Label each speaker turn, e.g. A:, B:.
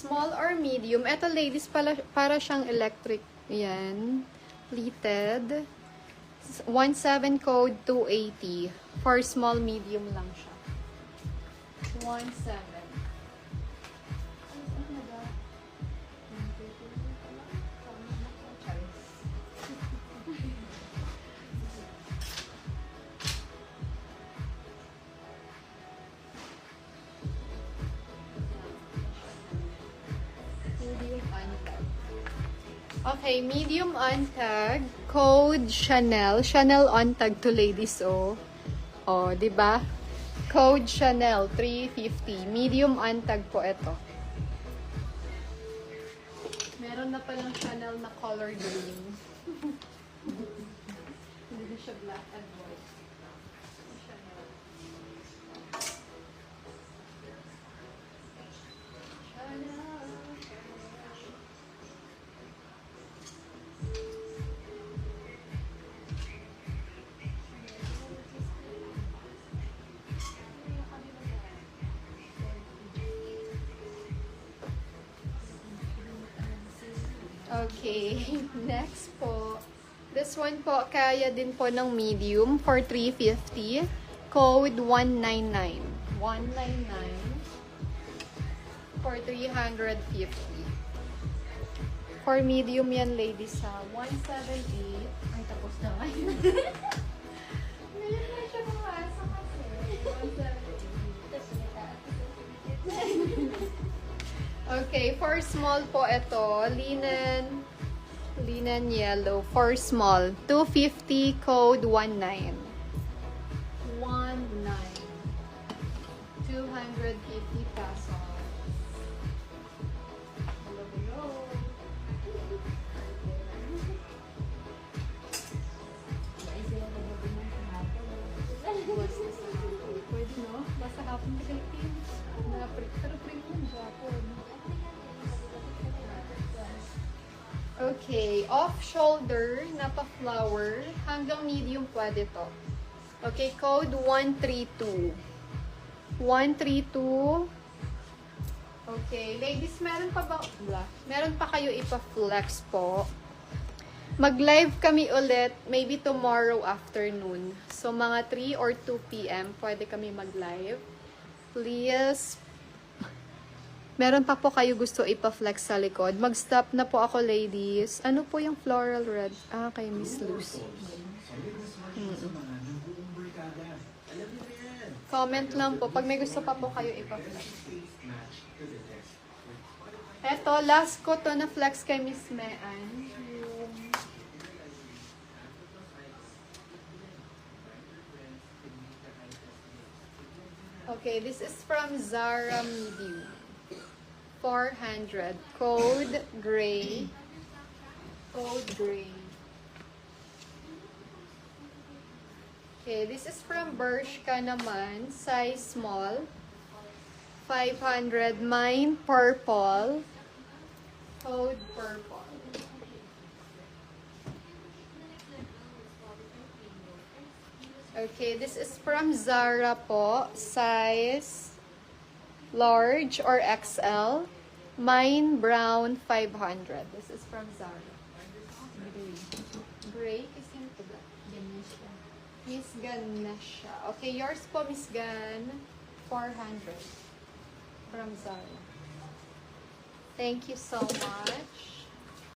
A: Small or medium. Ito, ladies, para siyang electric. Yan. Pleated. 17 code 280. For small, medium lang siya. 17. Okay, medium on tag, code Chanel. Chanel on tag to ladies, oh. Oh, 'di ba? Code Chanel 350. Medium on tag po ito. Meron na palang Chanel na color green. Hindi na siya black and white. Chanel. Chanel. Okay, next po. This one po, kaya din po ng medium for 350. Code 199. 199 for 350. For medium yan, ladies, ha. 178. Ay, tapos na ngayon. Ngayon na siya kumasa kasi. 178. Okay, for small po ito, linen yellow, for small, 250, code 19. 250 pesos. Hello. Pwede, no? Basta hapon ka Philippines. Pero premium Japon. Okay, off-shoulder, napa-flower, hanggang medium pwede to. Okay, code 132. 132. Okay, ladies, meron pa ba? Meron pa kayo ipa-flex po. Mag-live kami ulit, maybe tomorrow afternoon. So, mga 3 or 2 p.m. pwede kami mag-live. Please, meron pa po kayo gusto ipa-flex sa likod. Mag-stop na po ako, ladies. Ano po yung floral red? Ah, kay Miss Lucy. Comment lang po pag may gusto pa po kayo ipa-flex. Eto, last ko to na flex kay Miss Mean. Okay, this is from Zara Medium. 400. Code gray. Code gray. Okay, this is from Bershka naman. Size small. 500. Mine purple. Code purple. Okay, this is from Zara po. Size large or XL. Mine brown 500. This is from Zara. Gray kasi ito ba? Miss Ganesha. Okay, yours po, Miss Gan. 400 from Zara. Thank you so much.